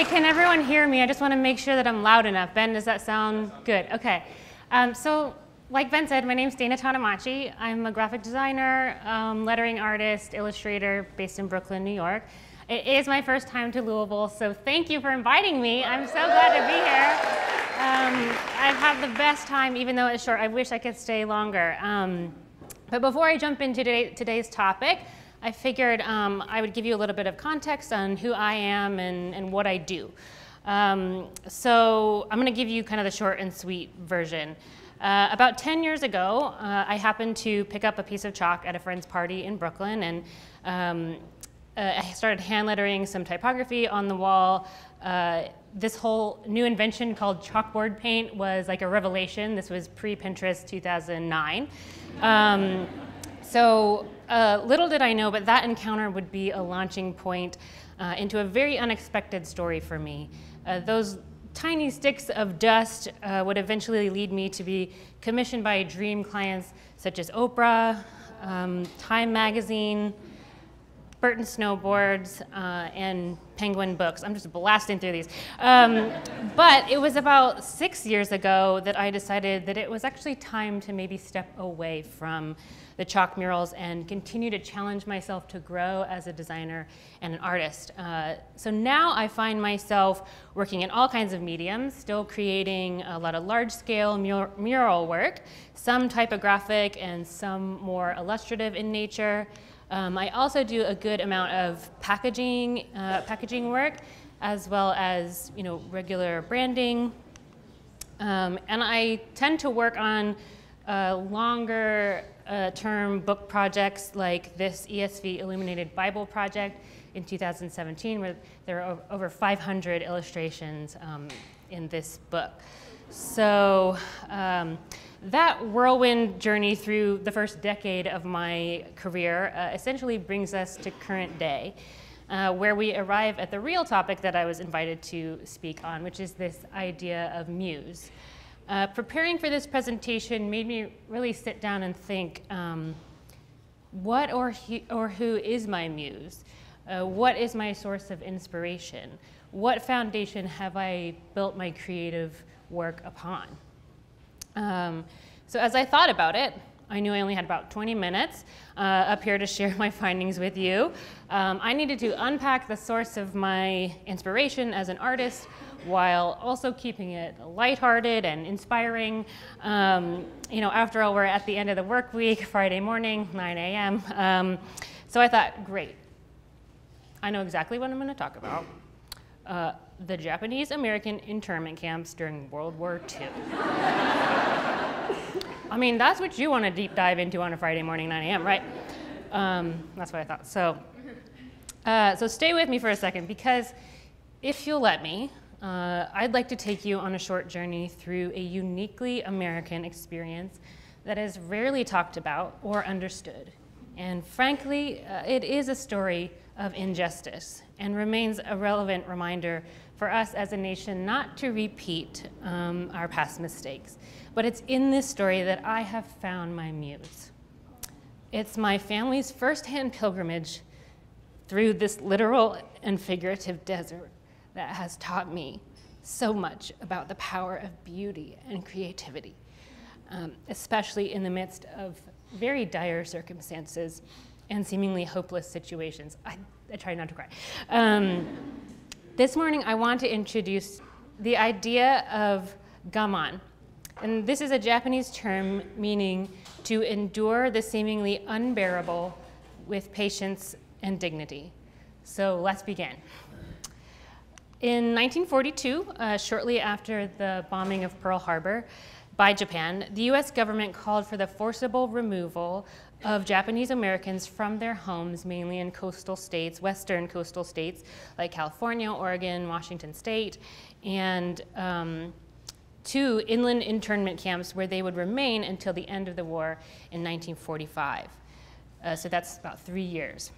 can everyone hear me? I just want to make sure that I'm loud enough. Ben, does that sound good? Okay. So, like Ben said, my name's Tanamachi. I'm a graphic designer, lettering artist, illustrator based in Brooklyn, New York. It is my first time to Louisville, so thank you for inviting me. I'm so glad to be here. I've had the best time, even though it's short. I wish I could stay longer. But before I jump into today's topic, I figured I would give you a little bit of context on who I am and what I do. So I'm going to give you kind of the short and sweet version. About 10 years ago, I happened to pick up a piece of chalk at a friend's party in Brooklyn, and I started hand lettering some typography on the wall. This whole new invention called chalkboard paint was like a revelation. This was pre-Pinterest 2009. Little did I know, but that encounter would be a launching point into a very unexpected story for me. Those tiny sticks of dust would eventually lead me to be commissioned by dream clients such as Oprah, Time Magazine, Burton Snowboards, and Penguin Books. I'm just blasting through these. But it was about 6 years ago that I decided that it was actually time to maybe step away from the chalk murals and continue to challenge myself to grow as a designer and an artist. So now I find myself working in all kinds of mediums, still creating a lot of large-scale mural work, some typographic and some more illustrative in nature. I also do a good amount of packaging work, as well as regular branding. And I tend to work on longer term book projects like this ESV Illuminated Bible project in 2017, where there are over 500 illustrations in this book. So that whirlwind journey through the first decade of my career essentially brings us to current day, where we arrive at the real topic that I was invited to speak on, which is this idea of muse. Preparing for this presentation made me really sit down and think, what or who is my muse? What is my source of inspiration? What foundation have I built my creative work upon? So as I thought about it, I knew I only had about 20 minutes up here to share my findings with you. I needed to unpack the source of my inspiration as an artist while also keeping it lighthearted and inspiring. After all, we're at the end of the work week, Friday morning, 9 a.m. So I thought, great. I know exactly what I'm going to talk about. The Japanese-American internment camps during World War II. I mean, that's what you want to deep dive into on a Friday morning, 9 a.m., right? That's what I thought. So stay with me for a second, because if you'll let me, I'd like to take you on a short journey through a uniquely American experience that is rarely talked about or understood. And frankly, it is a story of injustice and remains a relevant reminder for us as a nation not to repeat our past mistakes. But it's in this story that I have found my muse. It's my family's firsthand pilgrimage through this literal and figurative desert that has taught me so much about the power of beauty and creativity, especially in the midst of very dire circumstances and seemingly hopeless situations. I try not to cry. This morning, I want to introduce the idea of Gaman. And this is a Japanese term meaning to endure the seemingly unbearable with patience and dignity. So let's begin. In 1942, shortly after the bombing of Pearl Harbor by Japan, the US government called for the forcible removal of Japanese Americans from their homes, mainly in coastal states, western coastal states like California, Oregon, Washington State, and to inland internment camps where they would remain until the end of the war in 1945. So that's about 3 years.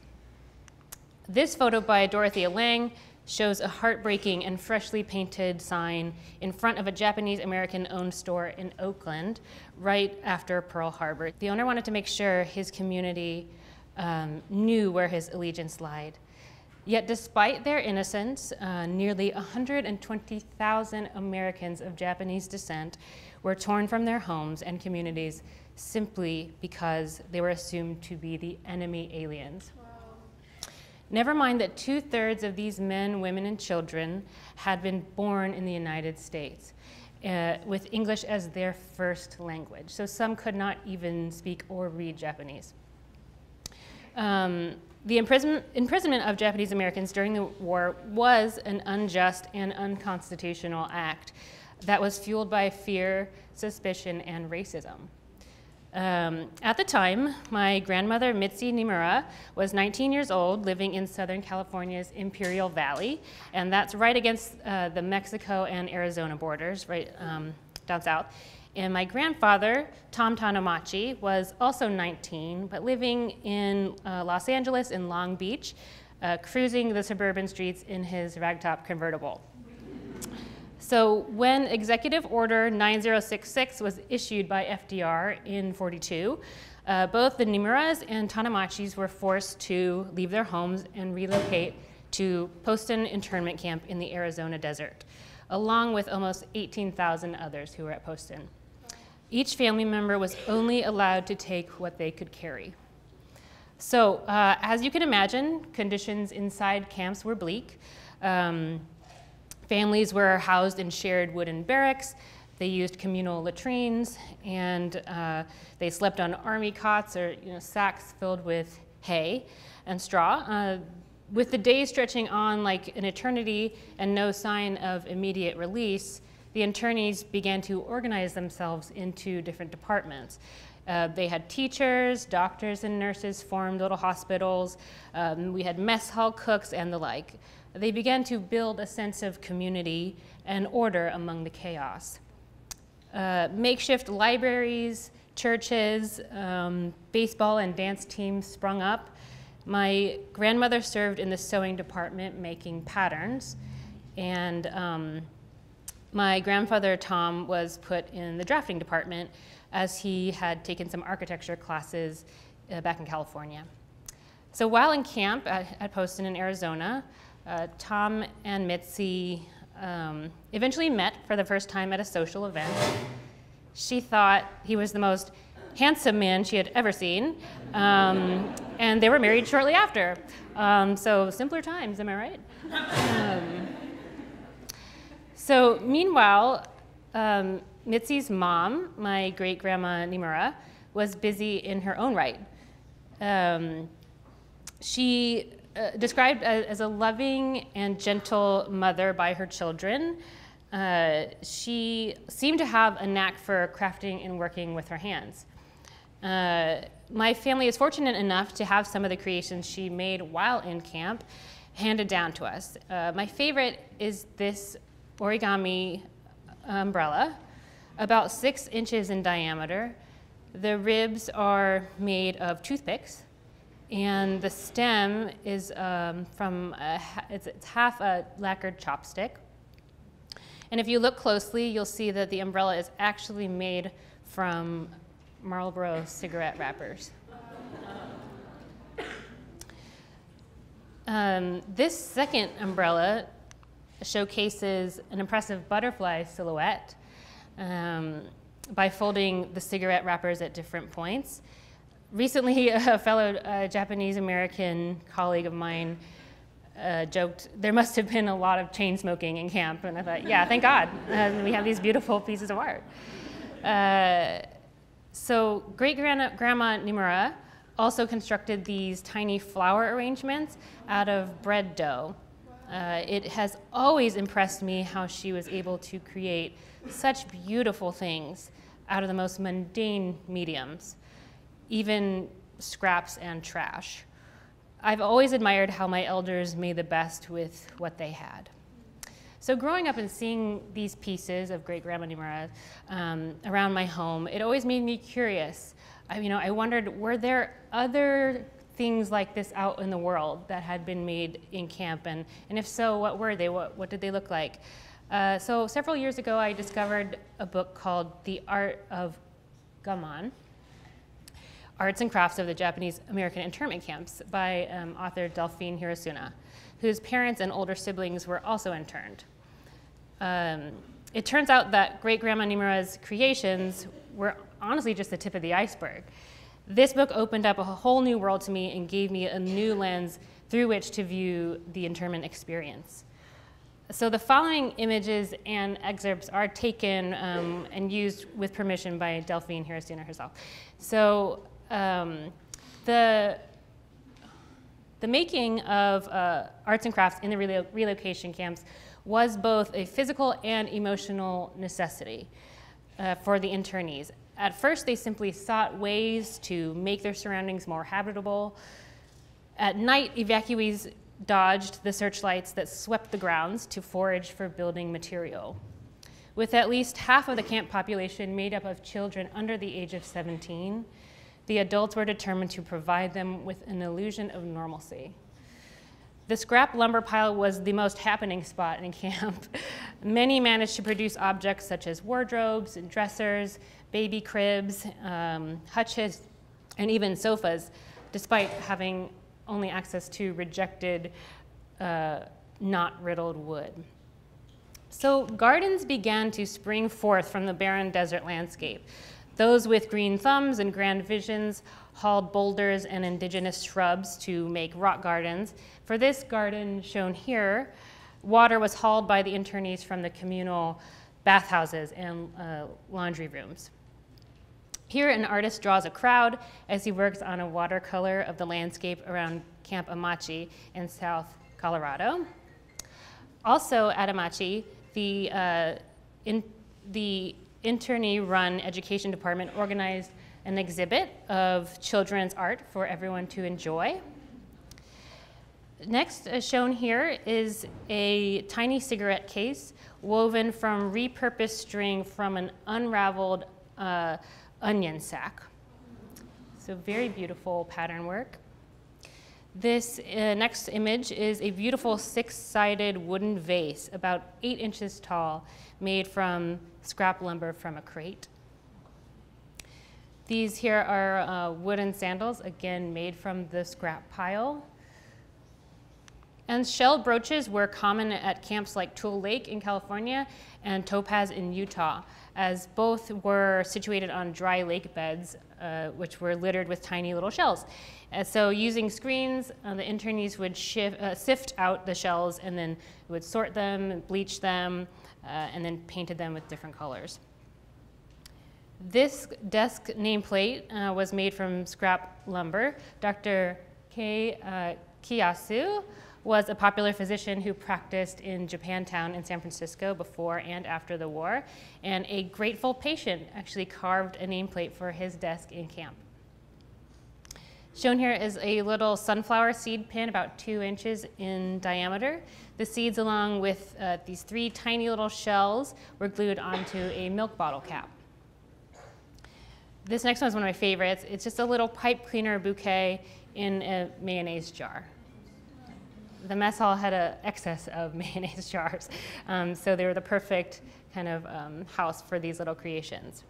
This photo by Dorothea Lange shows a heartbreaking and freshly painted sign in front of a Japanese-American-owned store in Oakland right after Pearl Harbor. The owner wanted to make sure his community knew where his allegiance lied. Yet despite their innocence, nearly 120,000 Americans of Japanese descent were torn from their homes and communities simply because they were assumed to be the enemy aliens. Wow. Never mind that 2/3 of these men, women, and children had been born in the United States with English as their first language. So some could not even speak or read Japanese. The imprisonment of Japanese Americans during the war was an unjust and unconstitutional act that was fueled by fear, suspicion, and racism. At the time, my grandmother, Mitzi Nimura, was 19 years old, living in Southern California's Imperial Valley, and that's right against the Mexico and Arizona borders, right down south. And my grandfather, Tom Tanamachi, was also 19, but living in Los Angeles in Long Beach, cruising the suburban streets in his ragtop convertible. So when Executive Order 9066 was issued by FDR in '42, both the Nimuras and Tanamachis were forced to leave their homes and relocate to Poston internment camp in the Arizona desert, along with almost 18,000 others who were at Poston. Each family member was only allowed to take what they could carry. So as you can imagine, conditions inside camps were bleak. Families were housed in shared wooden barracks. They used communal latrines, and they slept on army cots or sacks filled with hay and straw. With the days stretching on like an eternity and no sign of immediate release, the internees began to organize themselves into different departments. They had teachers, doctors, and nurses formed little hospitals. We had mess hall cooks and the like. They began to build a sense of community and order among the chaos. Makeshift libraries, churches, baseball and dance teams sprung up. My grandmother served in the sewing department making patterns, and my grandfather, Tom, was put in the drafting department as he had taken some architecture classes back in California. So while in camp at Poston in Arizona, Tom and Mitzi eventually met for the first time at a social event. She thought he was the most handsome man she had ever seen, and they were married shortly after. So simpler times, am I right? So meanwhile, Mitzi's mom, my great-grandma Nimura, was busy in her own right. She described as a loving and gentle mother by her children. She seemed to have a knack for crafting and working with her hands. My family is fortunate enough to have some of the creations she made while in camp handed down to us. My favorite is this origami umbrella, about 6 inches in diameter. The ribs are made of toothpicks, and the stem is it's half a lacquered chopstick. And if you look closely, you'll see that the umbrella is actually made from Marlboro cigarette wrappers. This second umbrella showcases an impressive butterfly silhouette by folding the cigarette wrappers at different points. Recently, a fellow Japanese-American colleague of mine joked, there must have been a lot of chain smoking in camp. And I thought, yeah, thank God. We have these beautiful pieces of art. So great-grandma Nimura also constructed these tiny flower arrangements out of bread dough. It has always impressed me how she was able to create such beautiful things out of the most mundane mediums, even scraps and trash. I've always admired how my elders made the best with what they had. So growing up and seeing these pieces of great-grandma Nimura around my home, it always made me curious. I wondered, were there other things like this out in the world that had been made in camp? And if so, what were they? What did they look like? So several years ago, I discovered a book called The Art of Gaman, Arts and Crafts of the Japanese American Internment Camps by author Delphine Hirosuna. whose parents and older siblings were also interned. It turns out that Great-Grandma Nimura's creations were honestly just the tip of the iceberg. This book opened up a whole new world to me and gave me a new lens through which to view the internment experience. So the following images and excerpts are taken and used with permission by Delphine Hirostina herself. So the making of arts and crafts in the relocation camps was both a physical and emotional necessity for the internees. At first, they simply sought ways to make their surroundings more habitable. At night, evacuees dodged the searchlights that swept the grounds to forage for building material. With at least half of the camp population made up of children under the age of 17, the adults were determined to provide them with an illusion of normalcy. The scrap lumber pile was the most happening spot in camp. Many managed to produce objects such as wardrobes and dressers, baby cribs, hutches, and even sofas, despite having only access to rejected, not riddled wood. So gardens began to spring forth from the barren desert landscape. Those with green thumbs and grand visions hauled boulders and indigenous shrubs to make rock gardens. For this garden shown here, water was hauled by the internees from the communal bathhouses and laundry rooms. Here, an artist draws a crowd as he works on a watercolor of the landscape around Camp Amachi in South Colorado. Also at Amachi, the internee-run education department organized an exhibit of children's art for everyone to enjoy. Next, as shown here, is a tiny cigarette case woven from repurposed string from an unraveled onion sack. So very beautiful pattern work. This next image is a beautiful six-sided wooden vase, about 8 inches tall, made from scrap lumber from a crate. These here are wooden sandals, again made from the scrap pile. And shell brooches were common at camps like Tule Lake in California and Topaz in Utah, as both were situated on dry lake beds, which were littered with tiny little shells. So using screens, the internees would sift out the shells and then would sort them, bleach them, and then painted them with different colors. This desk nameplate was made from scrap lumber. Dr. Kiyasu was a popular physician who practiced in Japantown in San Francisco before and after the war, and a grateful patient actually carved a nameplate for his desk in camp. Shown here is a little sunflower seed pin about 2 inches in diameter. The seeds, along with these 3 tiny little shells, were glued onto a milk bottle cap. This next one is one of my favorites. It's just a little pipe cleaner bouquet in a mayonnaise jar. The mess hall had an excess of mayonnaise jars, so they were the perfect kind of house for these little creations.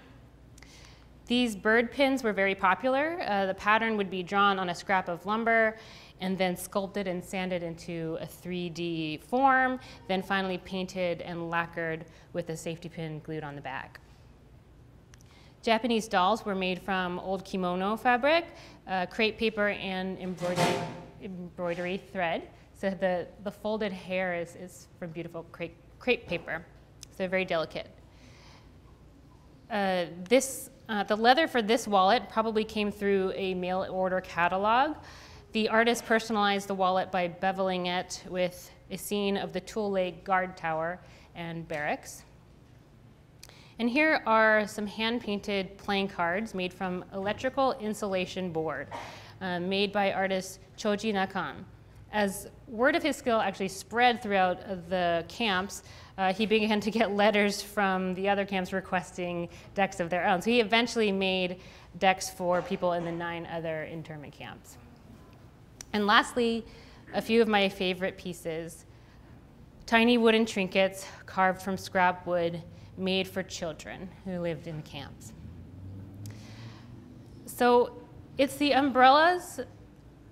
These bird pins were very popular. The pattern would be drawn on a scrap of lumber and then sculpted and sanded into a 3D form, then finally painted and lacquered with a safety pin glued on the back. Japanese dolls were made from old kimono fabric, crepe paper, and embroidery thread. So the folded hair is from beautiful crepe paper, so very delicate. The leather for this wallet probably came through a mail order catalog. The artist personalized the wallet by beveling it with a scene of the Tule Lake guard tower and barracks. And here are some hand-painted playing cards made from electrical insulation board, made by artist Choji Nakan. As word of his skill actually spread throughout the camps, he began to get letters from the other camps requesting decks of their own. So he eventually made decks for people in the 9 other internment camps. And lastly, a few of my favorite pieces. Tiny wooden trinkets carved from scrap wood made for children who lived in the camps. So it's the umbrellas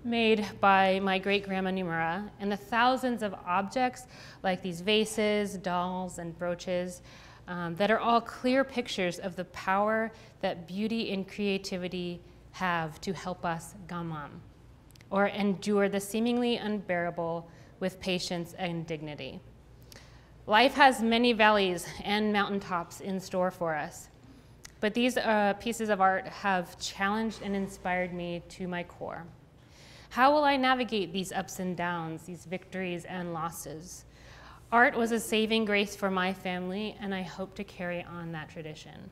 made by my great-grandma Numera, and the thousands of objects like these vases, dolls, and brooches that are all clear pictures of the power that beauty and creativity have to help us Gaman, or endure the seemingly unbearable with patience and dignity. Life has many valleys and mountaintops in store for us, but these pieces of art have challenged and inspired me to my core. How will I navigate these ups and downs, these victories and losses? Art was a saving grace for my family, and I hope to carry on that tradition.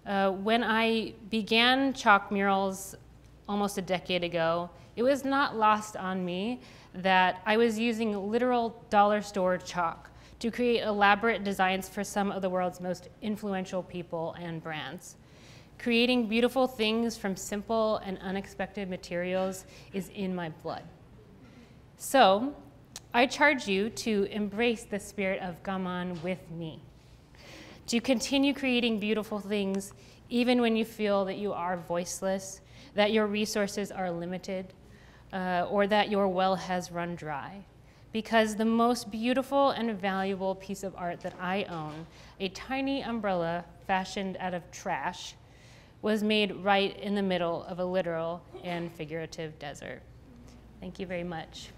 When I began chalk murals almost a decade ago, it was not lost on me that I was using literal dollar store chalk to create elaborate designs for some of the world's most influential people and brands. Creating beautiful things from simple and unexpected materials is in my blood. So, I charge you to embrace the spirit of Gaman with me, to continue creating beautiful things even when you feel that you are voiceless, that your resources are limited, or that your well has run dry. Because the most beautiful and valuable piece of art that I own, a tiny umbrella fashioned out of trash, was made right in the middle of a literal and figurative desert. Thank you very much.